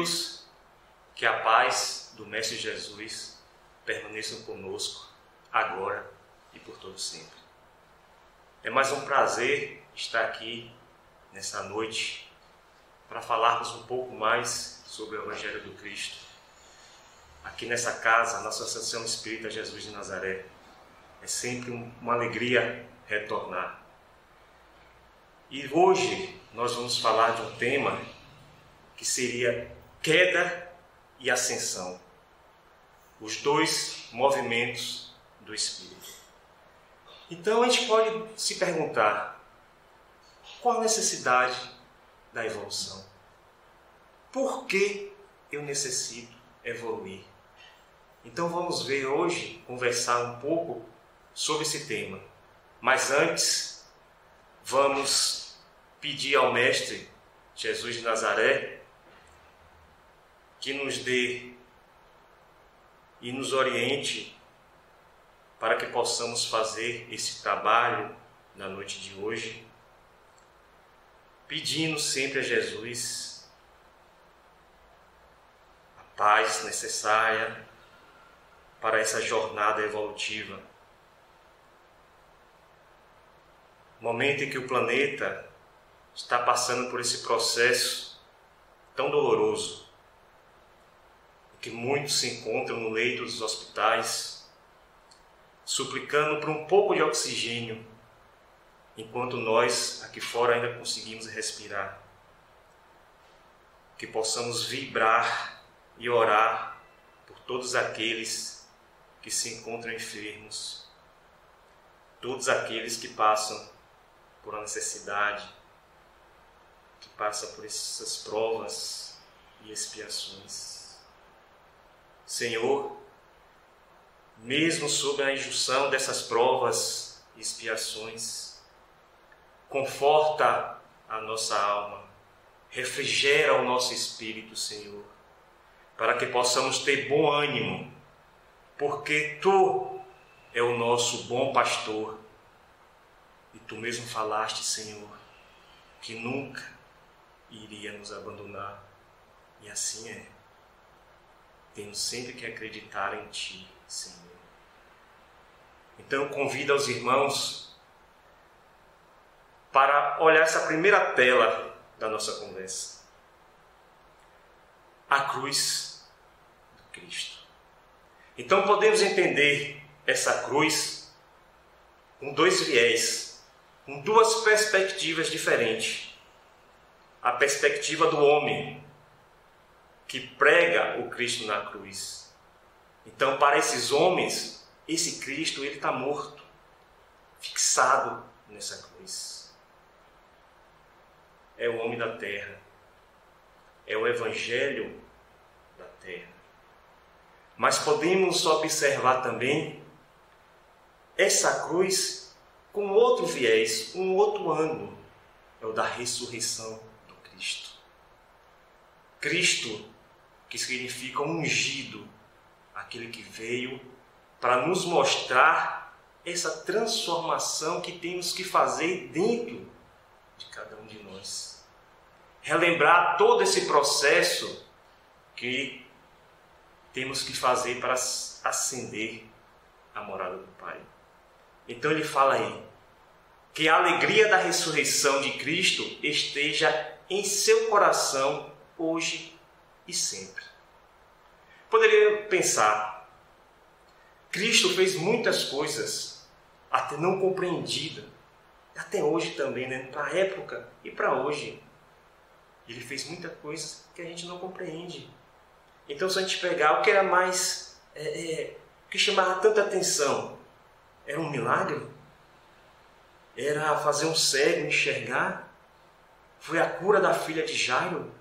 Queridos, que a paz do Mestre Jesus permaneça conosco agora e por todo sempre. É mais um prazer estar aqui nessa noite para falarmos um pouco mais sobre o Evangelho do Cristo. Aqui nessa casa, na Associação Espírita Jesus de Nazaré, é sempre uma alegria retornar. E hoje nós vamos falar de um tema que seria queda e ascensão, os dois movimentos do Espírito. Então a gente pode se perguntar, qual a necessidade da evolução? Por que eu necessito evoluir? Então vamos ver hoje, conversar um pouco sobre esse tema. Mas antes, vamos pedir ao Mestre Jesus de Nazaré que nos dê e nos oriente para que possamos fazer esse trabalho na noite de hoje, pedindo sempre a Jesus a paz necessária para essa jornada evolutiva. Momento em que o planeta está passando por esse processo tão doloroso, que muitos se encontram no leito dos hospitais, suplicando por um pouco de oxigênio, enquanto nós aqui fora ainda conseguimos respirar. Que possamos vibrar e orar por todos aqueles que se encontram enfermos, todos aqueles que passam por uma necessidade, que passam por essas provas e expiações. Senhor, mesmo sob a injunção dessas provas e expiações, conforta a nossa alma, refrigera o nosso espírito, Senhor, para que possamos ter bom ânimo, porque Tu é o nosso bom pastor, e Tu mesmo falaste, Senhor, que nunca iria nos abandonar, e assim é. Temos sempre que acreditar em Ti, Senhor. Então eu convido aos irmãos para olhar essa primeira tela da nossa conversa. A cruz do Cristo. Então podemos entender essa cruz com dois viés, com duas perspectivas diferentes. A perspectiva do homem, que prega o Cristo na cruz. Então, para esses homens, esse Cristo ele está morto, fixado nessa cruz. É o homem da terra, é o Evangelho da terra. Mas podemos observar também essa cruz com outro viés, um outro ângulo, é o da ressurreição do Cristo. Cristo, que significa ungido, aquele que veio para nos mostrar essa transformação que temos que fazer dentro de cada um de nós. Relembrar todo esse processo que temos que fazer para ascender à morada do Pai. Então ele fala aí, que a alegria da ressurreição de Cristo esteja em seu coração hoje e sempre. Poderia pensar, Cristo fez muitas coisas até não compreendidas, até hoje também, né? Para a época e para hoje. Ele fez muita coisa que a gente não compreende. Então, se a gente pegar o que era mais, o que chamava tanta atenção, era um milagre? Era fazer um cego enxergar? Foi a cura da filha de Jairo,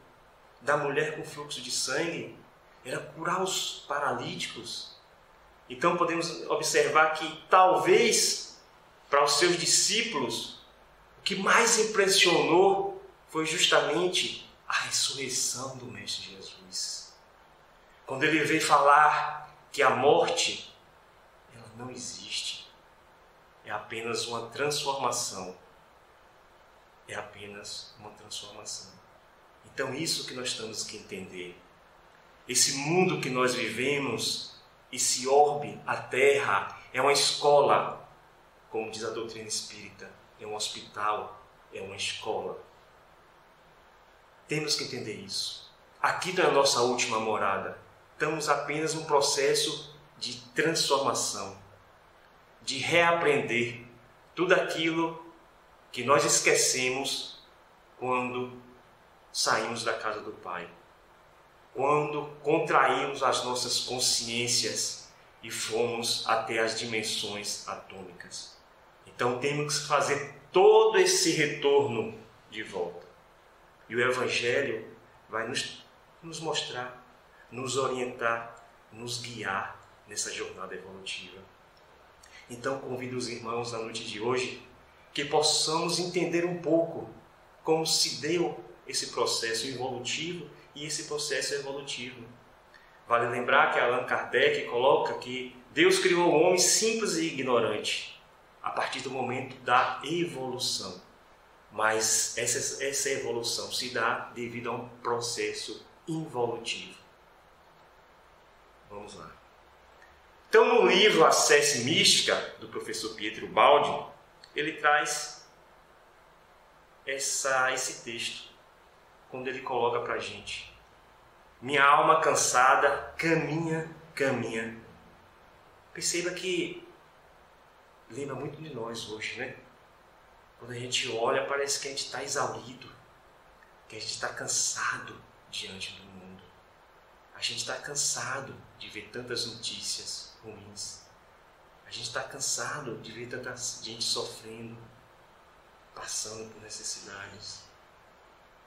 da mulher com fluxo de sangue? Era curar os paralíticos? Então podemos observar que talvez para os seus discípulos o que mais impressionou foi justamente a ressurreição do Mestre Jesus. Quando ele veio falar que a morte ela não existe, é apenas uma transformação. É apenas uma transformação. Então isso que nós temos que entender. Esse mundo que nós vivemos, esse orbe, a Terra, é uma escola, como diz a doutrina espírita, é um hospital, é uma escola. Temos que entender isso. Aqui não é a nossa última morada. Estamos apenas num processo de transformação, de reaprender tudo aquilo que nós esquecemos quando saímos da casa do Pai, quando contraímos as nossas consciências e fomos até as dimensões atômicas. Então temos que fazer todo esse retorno de volta. E o Evangelho vai nos mostrar, nos orientar, nos guiar nessa jornada evolutiva. Então convido os irmãos na noite de hoje que possamos entender um pouco como se deu esse processo involutivo e esse processo evolutivo. Vale lembrar que Allan Kardec coloca que Deus criou o homem simples e ignorante a partir do momento da evolução. Mas essa evolução se dá devido a um processo involutivo. Vamos lá. Então, no livro Acesse Mística, do professor Pietro Baldi, ele traz esse texto, quando ele coloca para a gente: minha alma cansada caminha, caminha. Perceba que lembra muito de nós hoje, né? Quando a gente olha, parece que a gente está exaurido, que a gente está cansado diante do mundo. A gente está cansado de ver tantas notícias ruins. A gente está cansado de ver tanta gente sofrendo, passando por necessidades,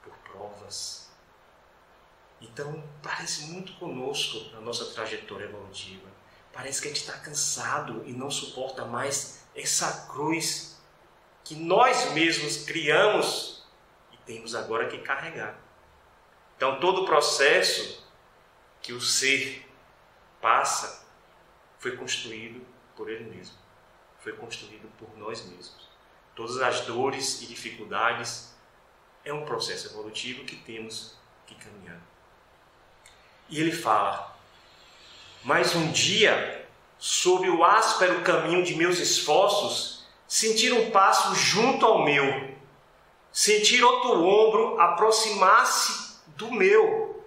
por provas. Então, parece muito conosco na nossa trajetória evolutiva. Parece que a gente está cansado e não suporta mais essa cruz que nós mesmos criamos e temos agora que carregar. Então, todo o processo que o ser passa foi construído por ele mesmo. Foi construído por nós mesmos. Todas as dores e dificuldades é um processo evolutivo que temos que caminhar. E ele fala: mas um dia, sob o áspero caminho de meus esforços, sentir um passo junto ao meu, sentir outro ombro aproximar-se do meu,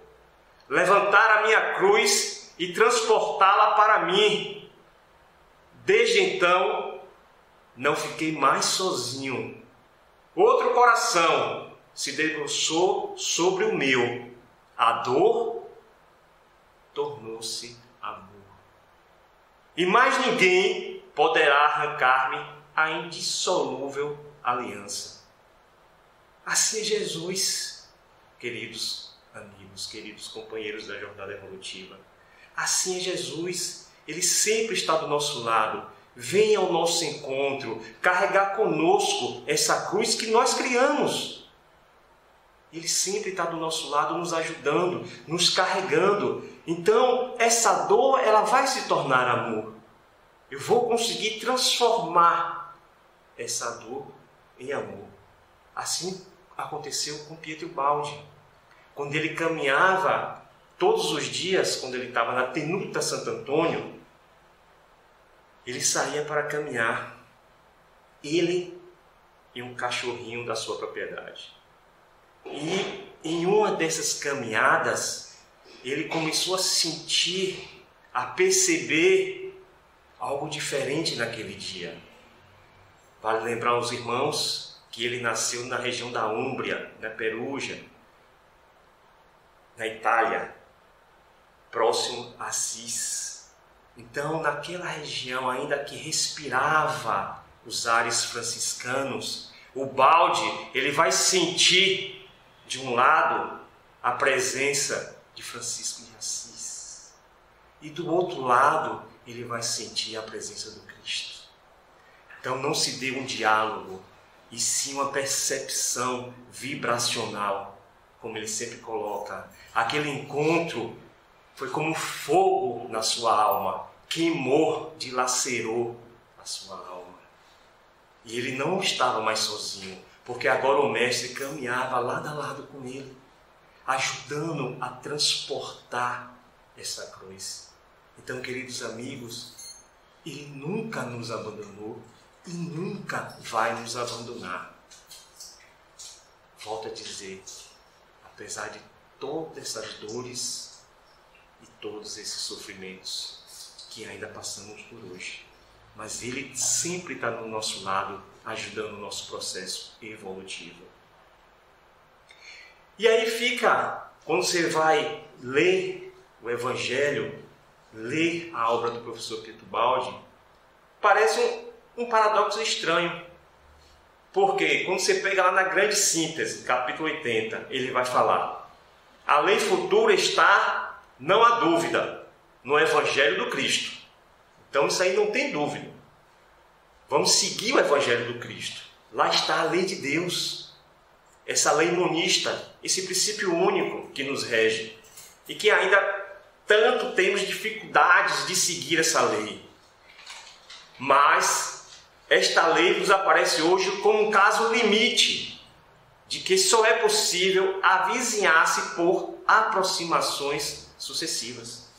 levantar a minha cruz e transportá-la para mim. Desde então, não fiquei mais sozinho. Outro coração se debruçou sobre o meu. A dor tornou-se amor. E mais ninguém poderá arrancar-me a indissolúvel aliança. Assim é Jesus, queridos amigos, queridos companheiros da jornada evolutiva. Assim é Jesus. Ele sempre está do nosso lado. Vem ao nosso encontro, carregar conosco essa cruz que nós criamos. Ele sempre está do nosso lado, nos ajudando, nos carregando. Então, essa dor, ela vai se tornar amor. Eu vou conseguir transformar essa dor em amor. Assim aconteceu com Pietro Baldi. Quando ele caminhava todos os dias, quando ele estava na Tenuta Santo Antônio, ele saía para caminhar. Ele e um cachorrinho da sua propriedade. E em uma dessas caminhadas, ele começou a sentir, a perceber algo diferente naquele dia. Vale lembrar aos irmãos que ele nasceu na região da Úmbria, na Perugia, na Itália, próximo a Assis. Então, naquela região, ainda que respirava os ares franciscanos, o Baldi, ele vai sentir, de um lado, a presença de Francisco de Assis. E do outro lado, ele vai sentir a presença do Cristo. Então não se deu um diálogo, e sim uma percepção vibracional, como ele sempre coloca. Aquele encontro foi como fogo na sua alma, queimou, dilacerou a sua alma. E ele não estava mais sozinho, porque agora o mestre caminhava lado a lado com ele, ajudando a transportar essa cruz. Então, queridos amigos, Ele nunca nos abandonou e nunca vai nos abandonar. Volto a dizer, apesar de todas essas dores e todos esses sofrimentos que ainda passamos por hoje, mas Ele sempre está do nosso lado, ajudando o nosso processo evolutivo. E aí fica, quando você vai ler o Evangelho, ler a obra do professor Pietro Baldi, parece um paradoxo estranho. Porque quando você pega lá na grande síntese, capítulo 80, ele vai falar: a lei futura está, não há dúvida, no Evangelho do Cristo. Então isso aí não tem dúvida. Vamos seguir o Evangelho do Cristo. Lá está a lei de Deus. Essa lei monista, esse princípio único que nos rege. E que ainda tanto temos dificuldades de seguir essa lei. Mas esta lei nos aparece hoje como um caso limite, de que só é possível avizinhar-se por aproximações sucessivas.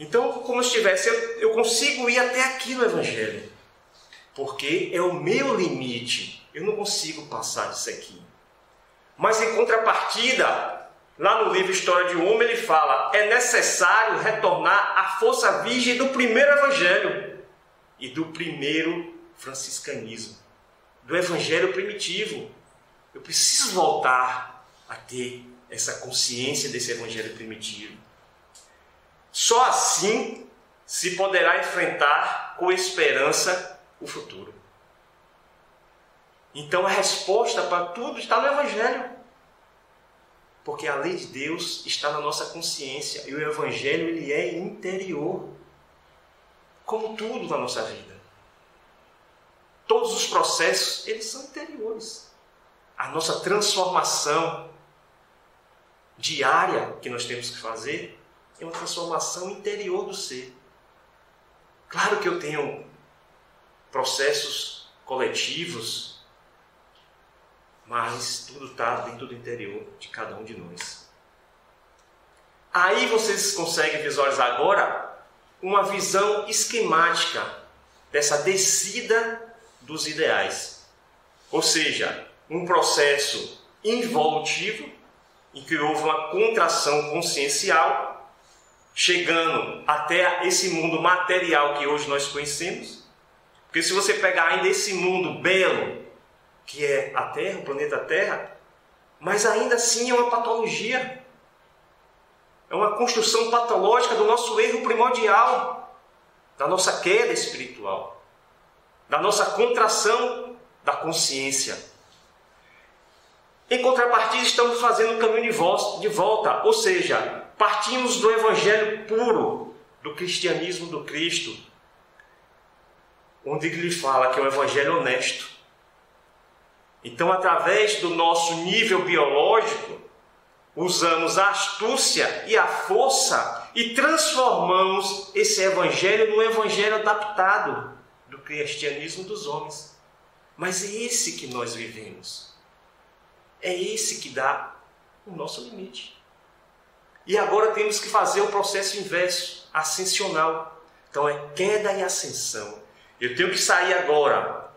Então, como se tivesse, eu consigo ir até aqui no Evangelho, porque é o meu limite, eu não consigo passar disso aqui. Mas em contrapartida, lá no livro História de um Homem, ele fala: é necessário retornar à força virgem do primeiro Evangelho e do primeiro franciscanismo, do Evangelho primitivo. Eu preciso voltar a ter essa consciência desse Evangelho primitivo. Só assim se poderá enfrentar com esperança o futuro. Então a resposta para tudo está no Evangelho. Porque a lei de Deus está na nossa consciência e o Evangelho ele é interior. Como tudo na nossa vida. Todos os processos, eles são interiores. A nossa transformação diária que nós temos que fazer é uma transformação interior do ser. Claro que eu tenho processos coletivos, mas tudo está dentro do interior de cada um de nós. Aí vocês conseguem visualizar agora uma visão esquemática dessa descida dos ideais. Ou seja, um processo involutivo em que houve uma contração consciencial, chegando até esse mundo material que hoje nós conhecemos. Porque se você pegar ainda esse mundo belo, que é a Terra, o planeta Terra, mas ainda assim é uma patologia. É uma construção patológica do nosso erro primordial, da nossa queda espiritual, da nossa contração da consciência. Em contrapartida, estamos fazendo o caminho de volta, ou seja, partimos do Evangelho puro, do cristianismo do Cristo, onde ele fala que é um Evangelho honesto. Então, através do nosso nível biológico, usamos a astúcia e a força e transformamos esse Evangelho num Evangelho adaptado do cristianismo dos homens. Mas é esse que nós vivemos. É esse que dá o nosso limite. E agora temos que fazer o processo inverso, ascensional. Então é queda e ascensão. Eu tenho que sair agora,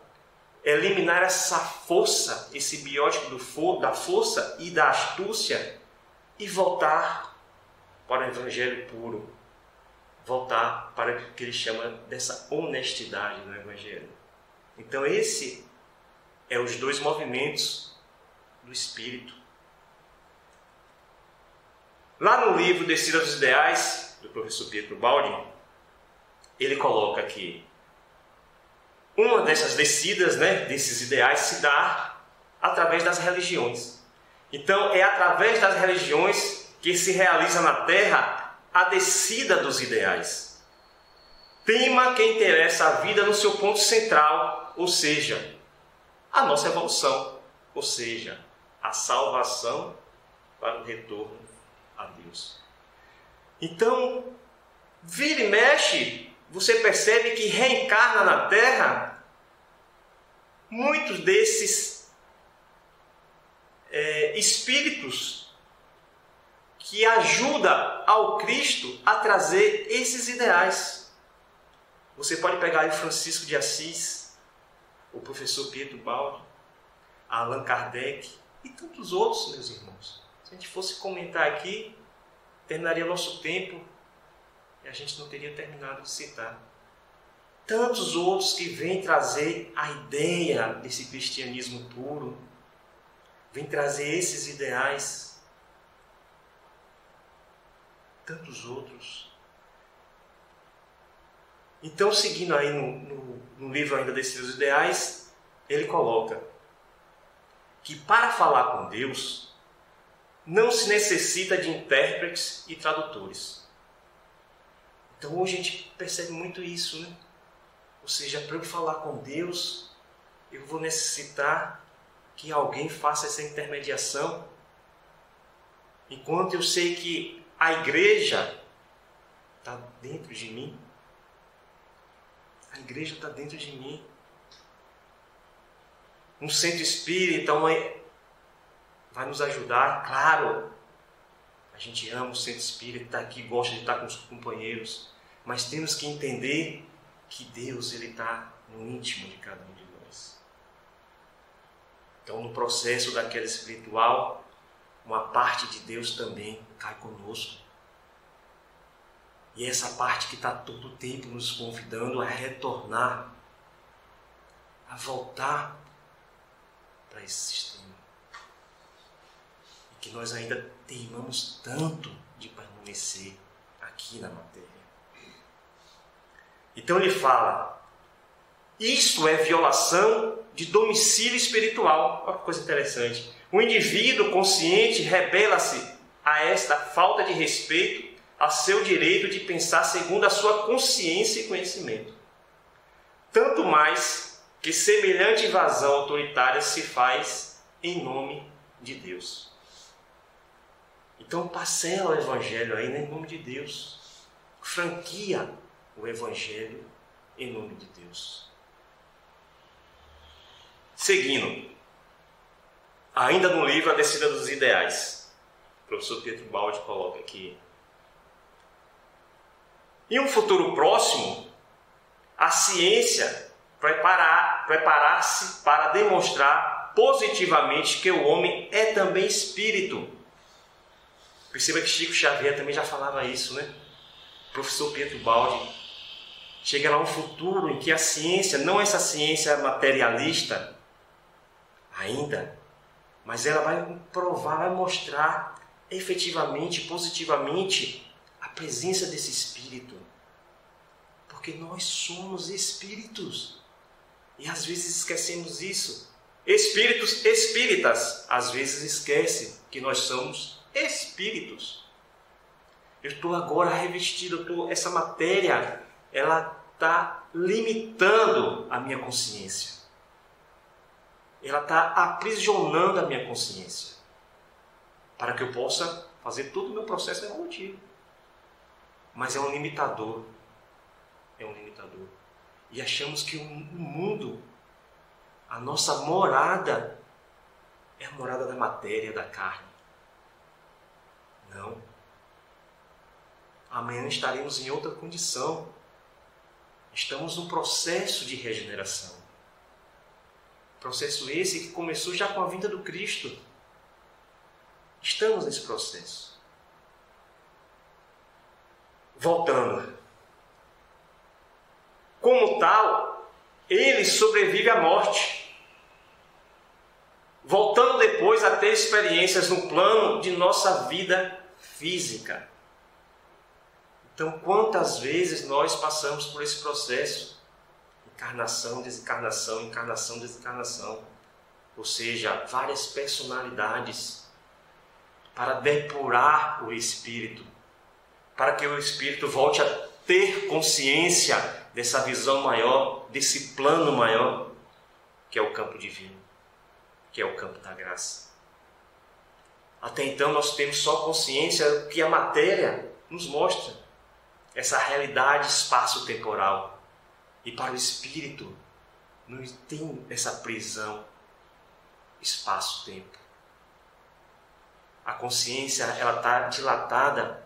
eliminar essa força, esse biótipo da força e da astúcia e voltar para o Evangelho puro. Voltar para o que ele chama dessa honestidade no Evangelho. Então esse é os dois movimentos do Espírito. Lá no livro Descida dos Ideais, do professor Pietro Baldi, ele coloca que uma dessas descidas, desses ideais, se dá através das religiões. Então, é através das religiões que se realiza na Terra a descida dos ideais. Tema que interessa a vida no seu ponto central, ou seja, a nossa evolução, ou seja, a salvação para o retorno a Deus. Então, vira e mexe, você percebe que reencarna na Terra muitos desses espíritos que ajuda ao Cristo a trazer esses ideais. Você pode pegar aí o Francisco de Assis, o professor Pietro Baldi, Allan Kardec e tantos outros, meus irmãos. Se a gente fosse comentar aqui, terminaria nosso tempo e a gente não teria terminado de citar. Tantos outros que vêm trazer a ideia desse cristianismo puro, vêm trazer esses ideais. Tantos outros. Então, seguindo aí no livro ainda desses ideais, ele coloca que para falar com Deus não se necessita de intérpretes e tradutores. Então hoje a gente percebe muito isso, né? Ou seja, para eu falar com Deus, eu vou necessitar que alguém faça essa intermediação. Enquanto eu sei que a igreja está dentro de mim. A igreja está dentro de mim. Um centro espírita vai nos ajudar, claro. A gente ama o centro espírita, está aqui, gosta de estar com os companheiros. Mas temos que entender que Deus está no íntimo de cada um de nós. Então, no processo da queda espiritual, uma parte de Deus também cai conosco. E essa parte que está todo o tempo nos convidando a retornar, a voltar para esse sistema. E que nós ainda teimamos tanto de permanecer aqui na matéria. Então ele fala, isto é violação de domicílio espiritual. Olha que coisa interessante. O indivíduo consciente rebela-se a esta falta de respeito a seu direito de pensar segundo a sua consciência e conhecimento. Tanto mais que semelhante invasão autoritária se faz em nome de Deus. Então parcela o Evangelho aí, né, em nome de Deus. Franquia o Evangelho em nome de Deus. Seguindo, ainda no livro A Descida dos Ideais, o professor Pietro Baldi coloca aqui: em um futuro próximo, a ciência preparar-se para demonstrar positivamente que o homem é também espírito. Perceba que Chico Xavier também já falava isso, né? O professor Pietro Baldi chega lá um futuro em que a ciência, não essa ciência materialista ainda, mas ela vai provar, vai mostrar efetivamente, positivamente a presença desse espírito. Porque nós somos espíritos. E às vezes esquecemos isso. Espíritos espíritas às vezes esquecem que nós somos espíritos. Eu estou agora revestido, essa matéria, ela está limitando a minha consciência. Ela está aprisionando a minha consciência. Para que eu possa fazer todo o meu processo evolutivo. Mas é um limitador. É um limitador. E achamos que o mundo, a nossa morada, é a morada da matéria, da carne. Não. Amanhã estaremos em outra condição. Estamos num processo de regeneração. Processo esse que começou já com a vinda do Cristo. Estamos nesse processo. Voltando. Como tal, ele sobrevive à morte. Voltando depois a ter experiências no plano de nossa vida física. Então, quantas vezes nós passamos por esse processo? Encarnação, desencarnação, encarnação, desencarnação. Ou seja, várias personalidades para depurar o espírito. Para que o espírito volte a ter consciência dessa visão maior, desse plano maior, que é o campo divino, que é o campo da graça. Até então nós temos só consciência que a matéria nos mostra, essa realidade espaço-temporal. E para o espírito não tem essa prisão espaço-tempo. a consciência ela está dilatada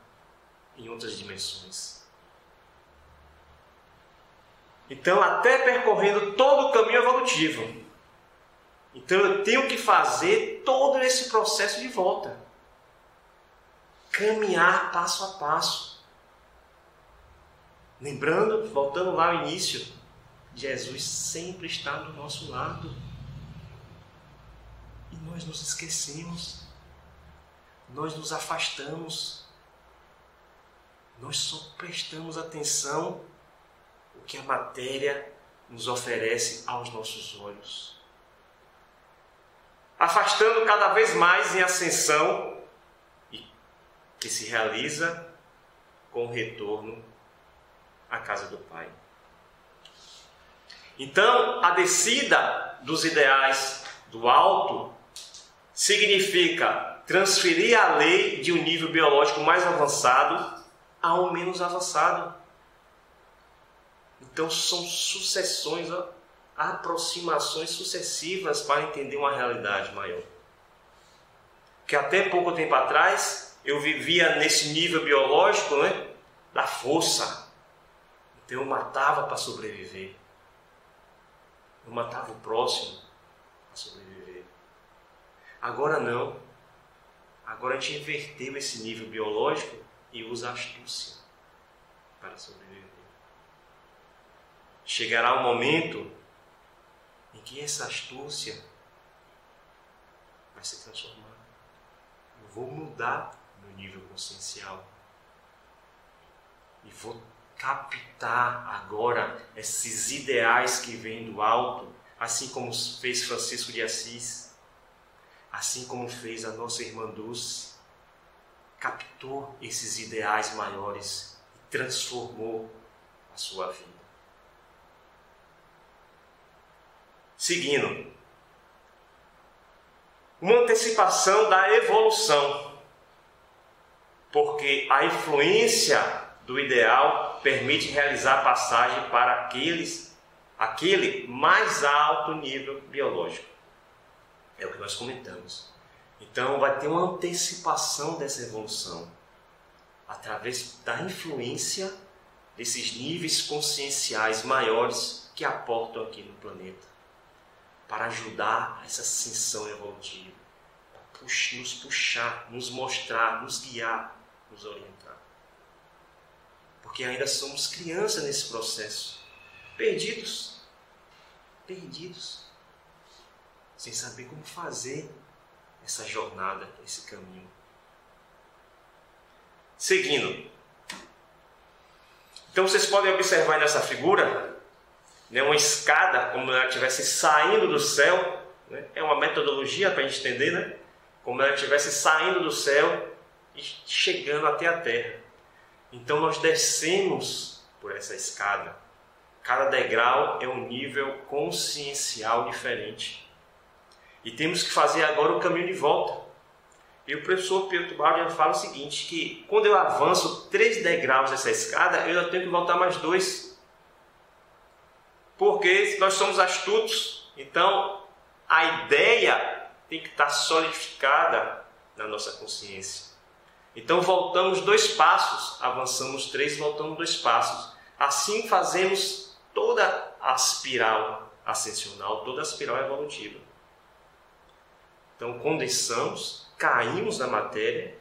em outras dimensões. Então, até percorrendo todo o caminho evolutivo, então eu tenho que fazer todo esse processo de volta. Caminhar passo a passo. Lembrando, voltando lá ao início, Jesus sempre está do nosso lado. E nós nos esquecemos. Nós nos afastamos. Nós só prestamos atenção o que a matéria nos oferece aos nossos olhos. Afastando cada vez mais em ascensão, e que se realiza com o retorno à casa do Pai. Então, a descida dos ideais do alto significa transferir a lei de um nível biológico mais avançado a um menos avançado. Então, são sucessões, aproximações sucessivas para entender uma realidade maior. Que até pouco tempo atrás eu vivia nesse nível biológico, né, da força. Então eu matava para sobreviver. Eu matava o próximo para sobreviver. Agora não. Agora a gente inverteu esse nível biológico e usa a astúcia para sobreviver. Chegará um momento em que essa astúcia vai se transformar. Eu vou mudar meu nível consciencial. E vou captar agora esses ideais que vêm do alto, assim como fez Francisco de Assis, assim como fez a nossa irmã Dulce. Captou esses ideais maiores e transformou a sua vida. Seguindo, uma antecipação da evolução, porque a influência do ideal permite realizar a passagem para aquele mais alto nível biológico. É o que nós comentamos. Então vai ter uma antecipação dessa evolução, através da influência desses níveis conscienciais maiores que aportam aqui no planeta, para ajudar essa ascensão evolutiva, para nos puxar, nos mostrar, nos guiar, nos orientar. Porque ainda somos crianças nesse processo, perdidos, sem saber como fazer essa jornada, esse caminho. Seguindo. Então vocês podem observar nessa figura, né, uma escada, como ela estivesse saindo do céu, né? É uma metodologia para a gente entender, né? Como ela estivesse saindo do céu e chegando até a terra. Então nós descemos por essa escada. Cada degrau é um nível consciencial diferente. E temos que fazer agora o caminho de volta. E o professor Pedro Baldi fala o seguinte, que quando eu avanço 3 degraus dessa escada, eu já tenho que voltar mais 2. Porque nós somos astutos, então a ideia tem que estar solidificada na nossa consciência. Então voltamos 2 passos, avançamos 3, voltamos 2 passos. Assim fazemos toda a espiral ascensional, toda a espiral evolutiva. Então condensamos, caímos na matéria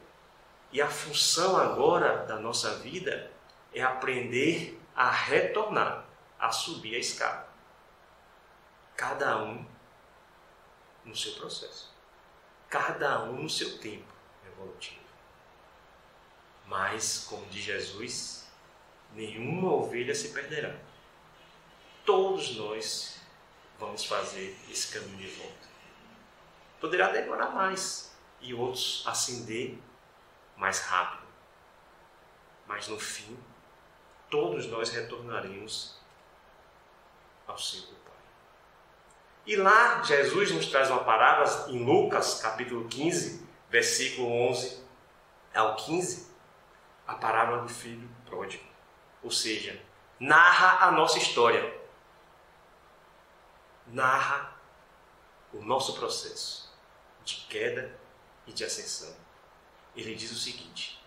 e a função agora da nossa vida é aprender a retornar, a subir a escada. Cada um no seu processo. Cada um no seu tempo evolutivo. Mas, como diz Jesus, nenhuma ovelha se perderá. Todos nós vamos fazer esse caminho de volta. Poderá demorar mais e outros ascender mais rápido. Mas no fim, todos nós retornaremos ao seio do Pai. E lá Jesus nos traz uma parábola em Lucas capítulo 15, versículo 11 ao 15, a parábola do filho pródigo. Ou seja, narra a nossa história. Narra o nosso processo de queda e de ascensão. ele diz o seguinte: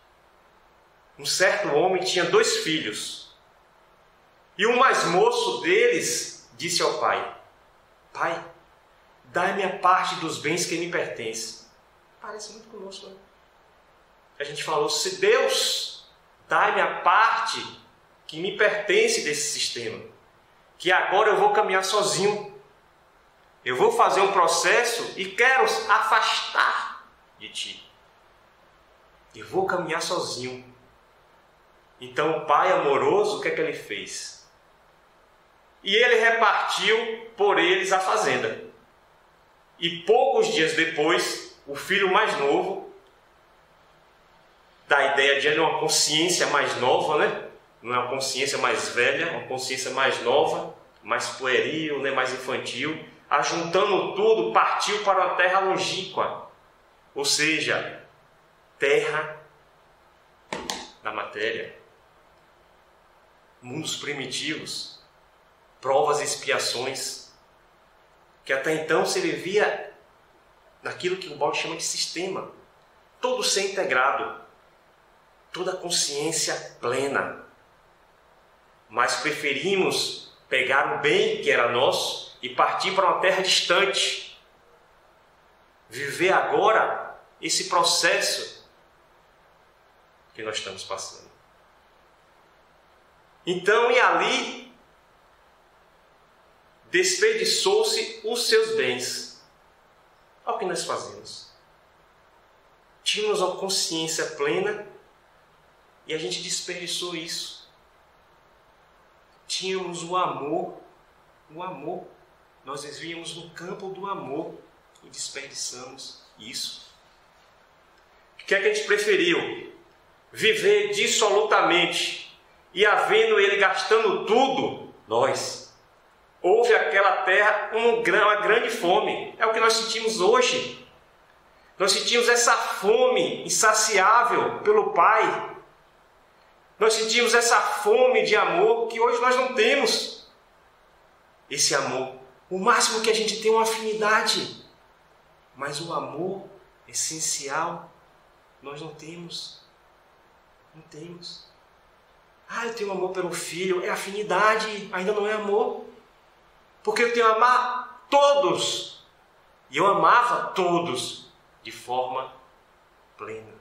um certo homem tinha 2 filhos, e o mais moço deles disse ao pai: Pai, dai-me a parte dos bens que me pertencem. Parece muito conosco, né? A gente falou: se Deus, dai-me a parte que me pertence desse sistema, que agora eu vou caminhar sozinho. Eu vou fazer um processo e quero afastar de ti. Eu vou caminhar sozinho. Então o pai amoroso, o que é que ele fez? E ele repartiu por eles a fazenda. E poucos dias depois, o filho mais novo, da ideia de uma consciência mais nova, né? Não é uma consciência mais velha, uma consciência mais nova, mais pueril, né? Mais infantil, ajuntando tudo, partiu para uma terra longínqua, ou seja, terra da matéria, mundos primitivos, provas e expiações, que até então se vivia naquilo que o Balde chama de sistema, todo ser integrado, toda consciência plena. Mas preferimos pegar o bem que era nosso e partir para uma terra distante. Viver agora esse processo que nós estamos passando. Então, e ali desperdiçou-se os seus bens. Olha o que nós fazemos. Tínhamos uma consciência plena e a gente desperdiçou isso. Tínhamos o amor. Nós vivíamos no campo do amor e desperdiçamos isso. O que é que a gente preferiu? Viver dissolutamente e havendo ele gastando tudo, nós. Houve aquela terra uma grande fome. É o que nós sentimos hoje. Nós sentimos essa fome insaciável pelo Pai. Nós sentimos essa fome de amor que hoje nós não temos. Esse amor, o máximo que a gente tem é uma afinidade, mas o amor essencial nós não temos. Não temos. Eu tenho amor pelo filho, é afinidade, ainda não é amor. Porque eu tenho que amar todos. E eu amava todos de forma plena,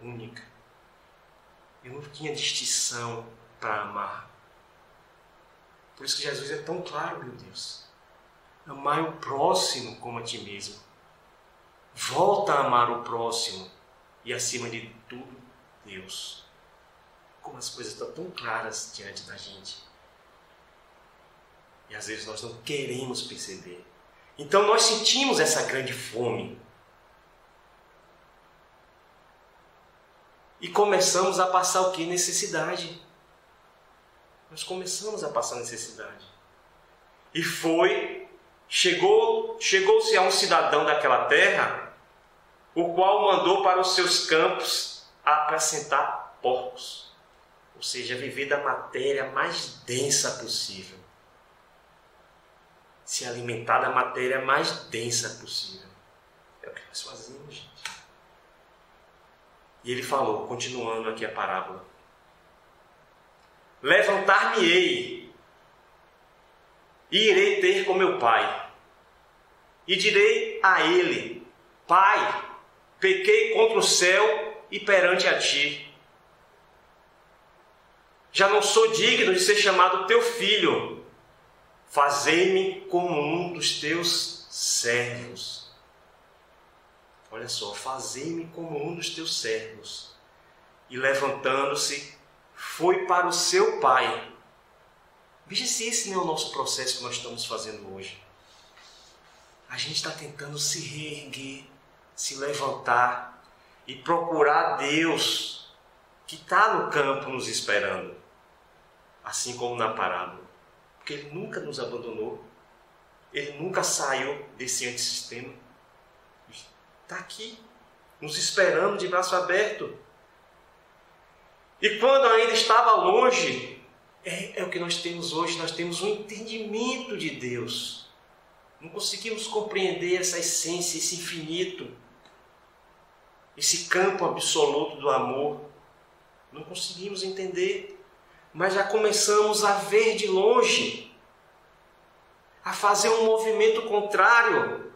única. Eu não tinha distinção para amar. Por isso que Jesus é tão claro, meu Deus. Amai o próximo como a ti mesmo. Volta a amar o próximo. E acima de tudo, Deus. Como as coisas estão tão claras diante da gente. E às vezes nós não queremos perceber. Então nós sentimos essa grande fome. E começamos a passar o que? Necessidade. Nós começamos a passar necessidade. E chegou-se a um cidadão daquela terra, o qual mandou para os seus campos apacentar porcos. Ou seja, viver da matéria mais densa possível. Se alimentar da matéria mais densa possível. É o que nós fazemos, gente. E ele falou, continuando aqui a parábola: levantar-me-ei e irei ter com meu pai. E direi a ele: Pai, pequei contra o céu e perante a ti. Já não sou digno de ser chamado teu filho. Fazei-me como um dos teus servos. Olha só, fazei-me como um dos teus servos. E levantando-se, foi para o seu pai. Veja se esse não é o nosso processo que nós estamos fazendo hoje. A gente está tentando se reerguer, se levantar e procurar Deus que está no campo nos esperando. Assim como na parábola. Porque Ele nunca nos abandonou. Ele nunca saiu desse antissistema. Está aqui, nos esperando de braço aberto. E quando ainda estava longe, é o que nós temos hoje. Nós temos um entendimento de Deus. Não conseguimos compreender essa essência, esse infinito. esse campo absoluto do amor. Não conseguimos entender, mas já começamos a ver de longe, a fazer um movimento contrário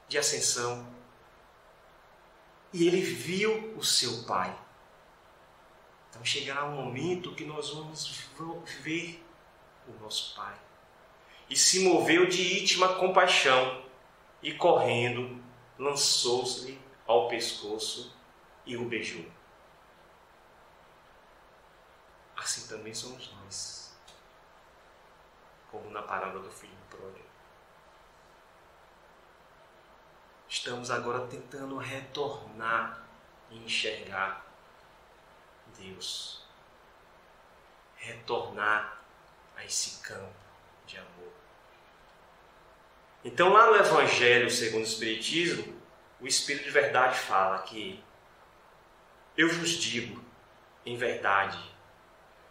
de ascensão. E ele viu o seu Pai. Então chegará um momento que nós vamos ver o nosso Pai. E se moveu de íntima compaixão, e correndo, lançou-se-lhe ao pescoço e o beijou. Assim também somos nós, como na parábola do filho pródigo. Estamos agora tentando retornar e enxergar Deus. Retornar a esse campo de amor. Então, lá no Evangelho segundo o Espiritismo, o Espírito de verdade fala que eu vos digo, em verdade,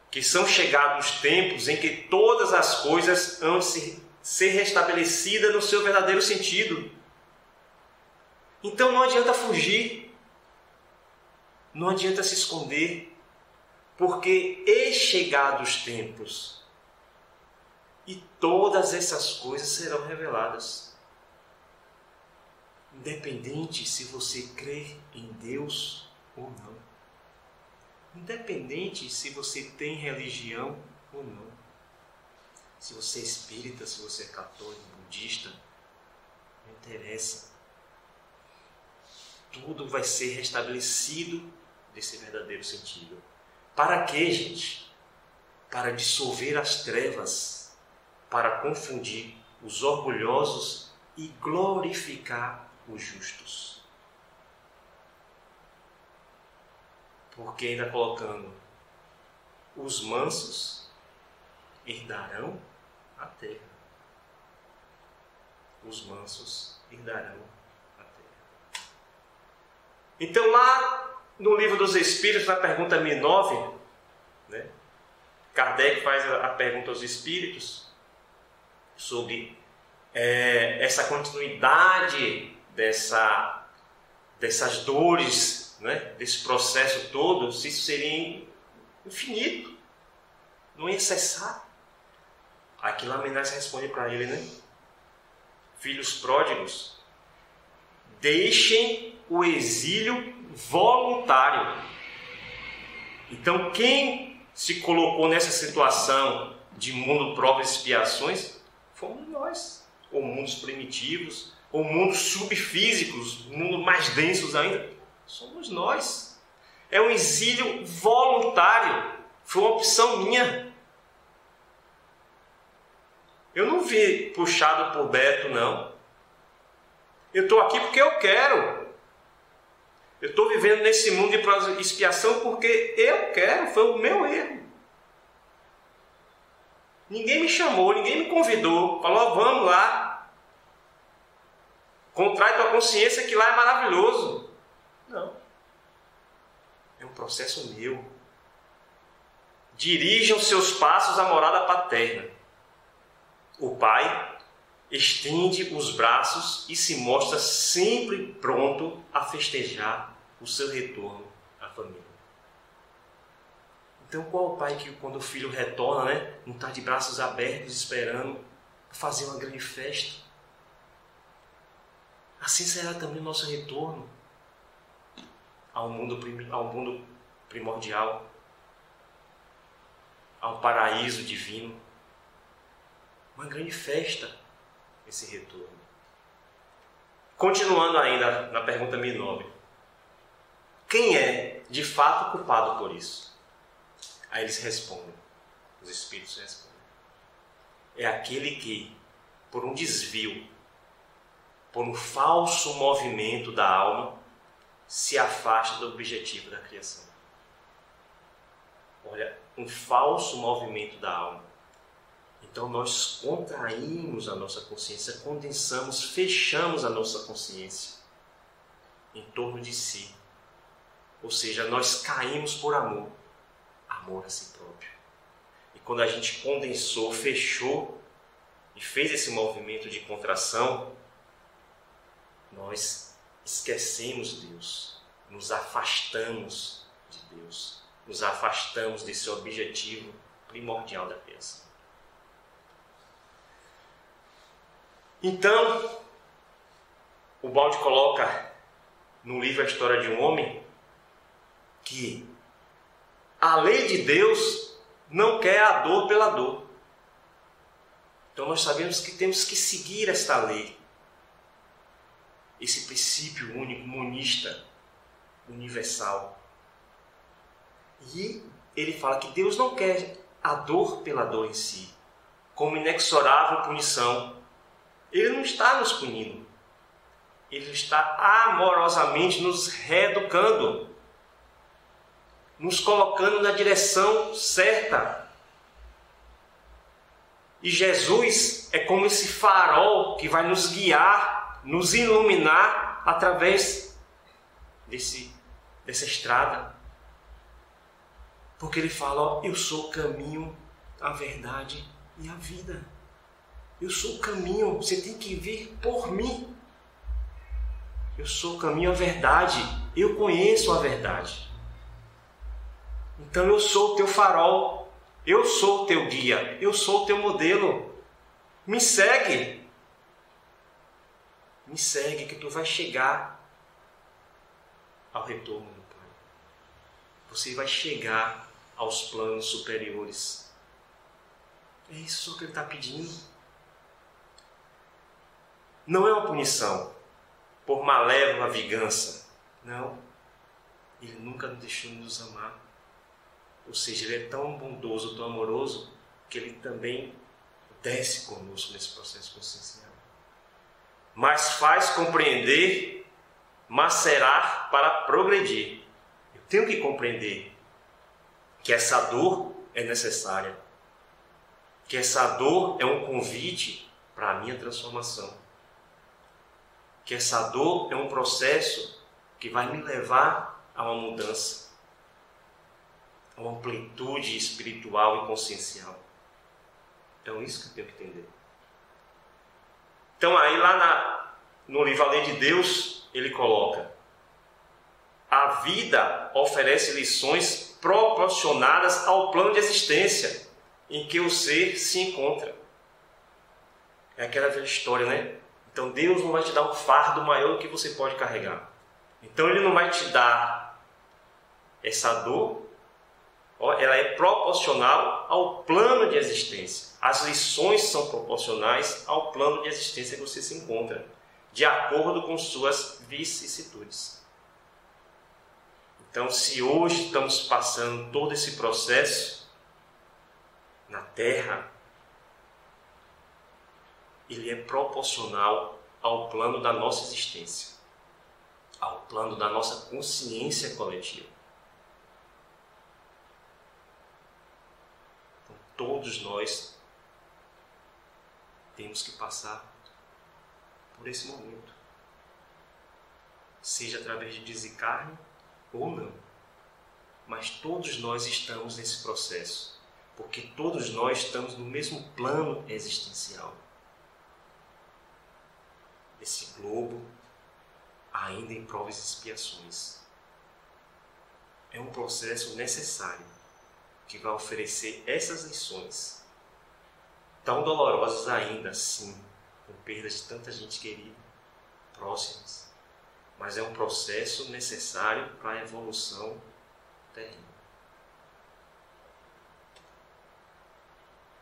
que são chegados os tempos em que todas as coisas hão de ser restabelecidas no seu verdadeiro sentido. Então não adianta fugir, não adianta se esconder, porque é chegados os tempos e todas essas coisas serão reveladas. Independente se você crê em Deus ou não. Independente se você tem religião ou não. Se você é espírita, se você é católico, budista, não interessa. Tudo vai ser restabelecido desse verdadeiro sentido. Para quê, gente? Para dissolver as trevas, para confundir os orgulhosos e glorificar os justos. Porque ainda colocando, os mansos herdarão a terra. Os mansos herdarão a terra. Então lá no Livro dos Espíritos, na pergunta 1009, né, Kardec faz a pergunta aos Espíritos sobre essa continuidade dessas dores, né, desse processo todo, se isso seria infinito, não ia cessar. Aqui Lamennais responde para ele, né? Filhos pródigos, deixem o exílio voluntário. Então, quem se colocou nessa situação de mundo, provas e expiações, fomos nós. Ou mundos primitivos, ou mundos subfísicos, mundos mais densos ainda, somos nós. É um exílio voluntário. Foi uma opção minha. Eu não vi puxado por Beto, não. Eu estou aqui porque eu quero. Eu estou vivendo nesse mundo de prova e expiação porque eu quero. Foi o meu erro. Ninguém me chamou, ninguém me convidou. Falou, vamos lá. Contrai tua consciência que lá é maravilhoso. Não. É um processo meu. Dirijam seus passos à morada paterna. O Pai estende os braços e se mostra sempre pronto a festejar o seu retorno à família. Então, qual o pai que, quando o filho retorna, né, não está de braços abertos esperando fazer uma grande festa? Assim será também o nosso retorno ao mundo primordial, ao paraíso divino. Uma grande festa, esse retorno. Continuando ainda na pergunta 1009. Quem é de fato culpado por isso? Aí eles respondem, os Espíritos respondem. É aquele que, por um desvio, por um falso movimento da alma, se afasta do objetivo da criação. Olha, um falso movimento da alma. Então nós contraímos a nossa consciência, condensamos, fechamos a nossa consciência em torno de si. Ou seja, nós caímos por amor. Amor a si próprio. E quando a gente condensou, fechou e fez esse movimento de contração, nós esquecemos Deus, nos afastamos de Deus, nos afastamos desse objetivo primordial da criação. Então, o Balde coloca no livro A História de um Homem que a lei de Deus não quer a dor pela dor. Então nós sabemos que temos que seguir esta lei, esse princípio único, monista, universal. E ele fala que Deus não quer a dor pela dor em si, como inexorável punição. Ele não está nos punindo. Ele está amorosamente nos reeducando, nos colocando na direção certa. E Jesus é como esse farol que vai nos guiar, nos iluminar através dessa estrada. Porque ele fala, ó, eu sou o caminho, a verdade e a vida. Eu sou o caminho, você tem que vir por mim. Eu sou o caminho, a verdade, eu conheço a verdade. Então eu sou o teu farol, eu sou o teu guia, eu sou o teu modelo. Me segue. Me segue que tu vai chegar ao retorno do Pai. Você vai chegar aos planos superiores. É isso que ele está pedindo. Não é uma punição por malévola vingança. Não. Ele nunca deixou de nos amar. Ou seja, ele é tão bondoso, tão amoroso, que ele também desce conosco nesse processo consciencial. Mas faz compreender, macerar para progredir. Eu tenho que compreender que essa dor é necessária. Que essa dor é um convite para a minha transformação. Que essa dor é um processo que vai me levar a uma mudança, a uma amplitude espiritual e consciencial. Então, isso que eu tenho que entender. Então, aí lá no livro A Lei de Deus, ele coloca: a vida oferece lições proporcionadas ao plano de existência em que o ser se encontra. É aquela velha história, né? Então Deus não vai te dar um fardo maior do que você pode carregar. Então Ele não vai te dar essa dor, ela é proporcional ao plano de existência. As lições são proporcionais ao plano de existência que você se encontra, de acordo com suas vicissitudes. Então, se hoje estamos passando todo esse processo na Terra, ele é proporcional ao plano da nossa existência, ao plano da nossa consciência coletiva. Então, todos nós temos que passar por esse momento, seja através de desencarne ou não. Mas todos nós estamos nesse processo, porque todos nós estamos no mesmo plano existencial. Esse globo ainda em provas e expiações. É um processo necessário que vai oferecer essas lições, tão dolorosas ainda, sim, com perdas de tanta gente querida, próximas, mas é um processo necessário para a evolução terrena.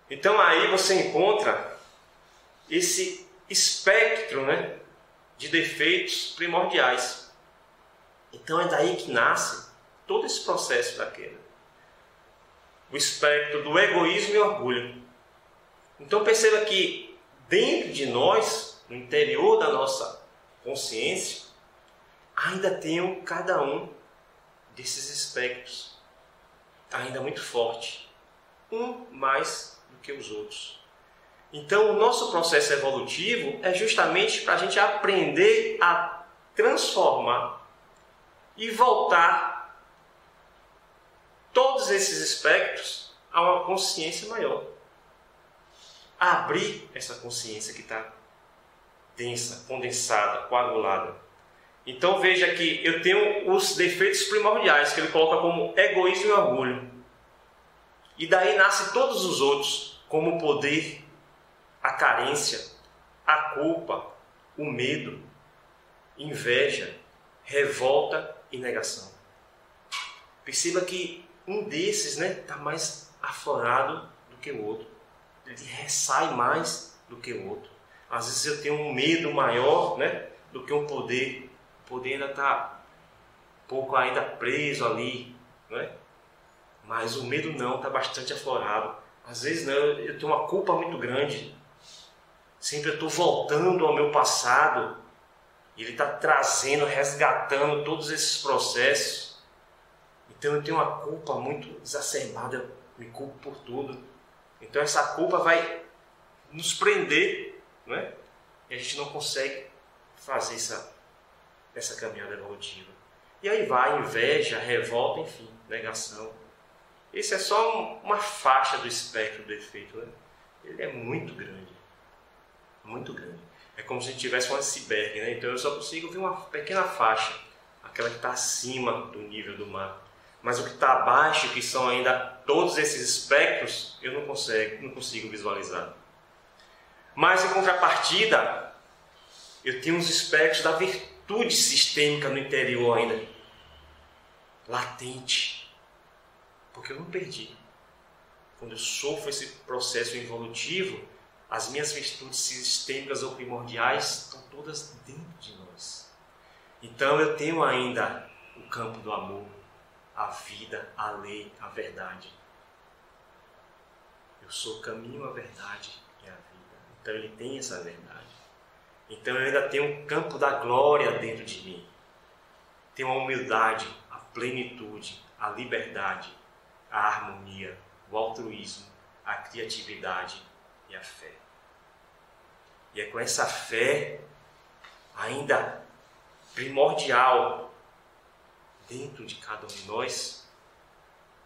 Então aí você encontra esse espectro, né, de defeitos primordiais. Então é daí que nasce todo esse processo da queda. O espectro do egoísmo e orgulho. Então perceba que dentro de nós, no interior da nossa consciência, ainda tem cada um desses espectros ainda muito forte, um mais do que os outros. Então, o nosso processo evolutivo é justamente para a gente aprender a transformar e voltar todos esses espectros a uma consciência maior. Abrir essa consciência que está densa, condensada, coagulada. Então veja que eu tenho os defeitos primordiais, que ele coloca como egoísmo e orgulho. E daí nasce todos os outros, como o poder, a carência, a culpa, o medo, inveja, revolta e negação. Perceba que um desses está mais aflorado do que o outro. Ele ressai mais do que o outro. Às vezes eu tenho um medo maior do que um poder. O poder ainda está um pouco ainda preso ali. Mas o medo não, está bastante aflorado. Às vezes não, eu tenho uma culpa muito grande. Sempre eu estou voltando ao meu passado. Ele está trazendo, resgatando todos esses processos. Então eu tenho uma culpa muito exacerbada, eu me culpo por tudo. Então essa culpa vai nos prender, e a gente não consegue fazer essa caminhada evolutiva. E aí vai inveja, revolta, enfim, negação. Esse é só uma faixa do espectro do efeito. Ele é muito grande. Muito grande. É como se a gente tivesse um iceberg. Então eu só consigo ver uma pequena faixa. Aquela que está acima do nível do mar. Mas o que está abaixo, que são ainda todos esses espectros, eu não consigo visualizar. Mas em contrapartida, eu tenho os espectros da virtude sistêmica no interior ainda. Latente. Porque eu não perdi. Quando eu sofro esse processo evolutivo, as minhas virtudes sistêmicas ou primordiais estão todas dentro de nós. Então eu tenho ainda o campo do amor, a vida, a lei, a verdade. Eu sou o caminho, a verdade e a vida. Então ele tem essa verdade. Então eu ainda tenho o campo da glória dentro de mim. Tenho a humildade, a plenitude, a liberdade, a harmonia, o altruísmo, a criatividade e a fé. E é com essa fé ainda primordial dentro de cada um de nós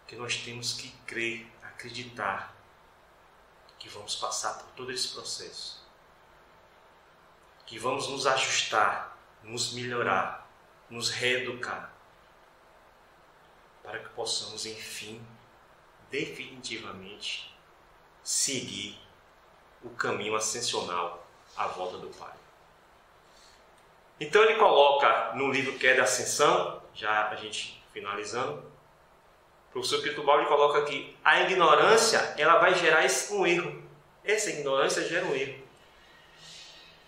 que nós temos que crer, acreditar que vamos passar por todo esse processo, que vamos nos ajustar, nos melhorar, nos reeducar, para que possamos, enfim, definitivamente seguir o caminho ascensional à volta do Pai. Então ele coloca no livro que é da Ascensão, já a gente finalizando, o professor Critobal coloca que a ignorância ela vai gerar um erro. Essa ignorância gera um erro.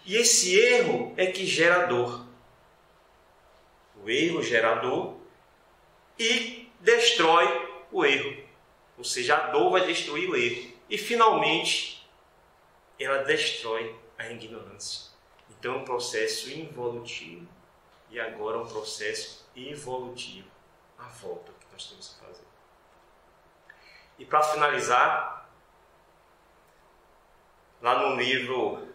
E esse erro é que gera dor. O erro gera dor e destrói o erro. Ou seja, a dor vai destruir o erro. E finalmente, ela destrói a ignorância. Então é um processo involutivo. E agora um processo evolutivo. A volta que nós temos que fazer. E para finalizar, lá no livro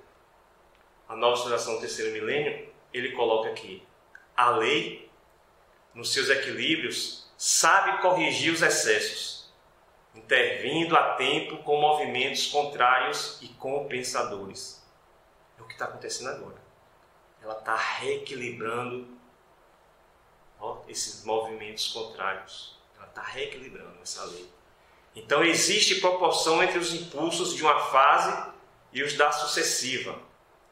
A Nova Civilização do Terceiro Milênio, ele coloca aqui: a lei, nos seus equilíbrios, sabe corrigir os excessos, intervindo a tempo com movimentos contrários e compensadores. É o que está acontecendo agora. Ela está reequilibrando esses movimentos contrários. Ela está reequilibrando essa lei. Então existe proporção entre os impulsos de uma fase e os da sucessiva,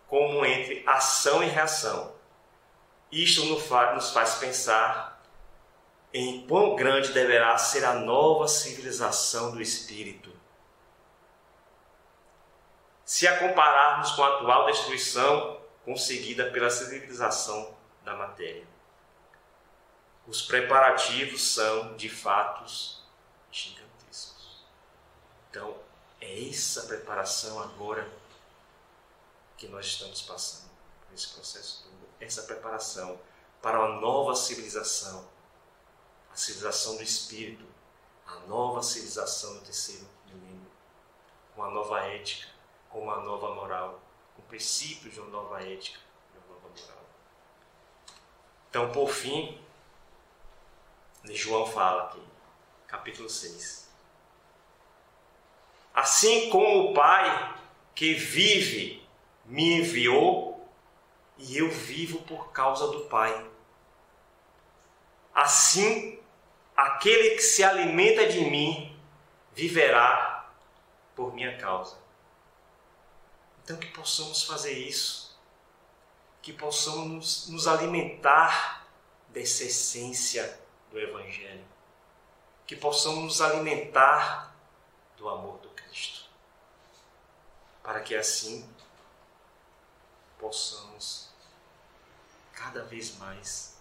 como entre ação e reação. Isto nos faz pensar em quão grande deverá ser a nova civilização do espírito. Se a compararmos com a atual destruição conseguida pela civilização da matéria. Os preparativos são, de fato, gigantescos. Então, é essa preparação agora que nós estamos passando, nesse processo todo. Essa preparação para uma nova civilização, a civilização do espírito, a nova civilização do terceiro milênio, com uma nova ética, com uma nova moral, com princípios de uma nova ética, de uma nova moral. Então, por fim, João fala aqui, capítulo 6. Assim como o Pai que vive me enviou, e eu vivo por causa do Pai. assim aquele que se alimenta de mim viverá por minha causa. Então que possamos fazer isso, que possamos nos alimentar dessa essência do Evangelho, que possamos nos alimentar do amor do Cristo, para que assim possamos cada vez mais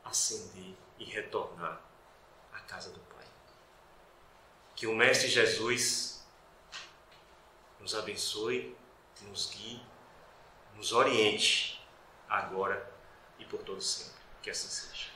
ascender e retornar à casa do Pai. Que o Mestre Jesus nos abençoe, nos guie, nos oriente agora e por todo sempre. Que assim seja.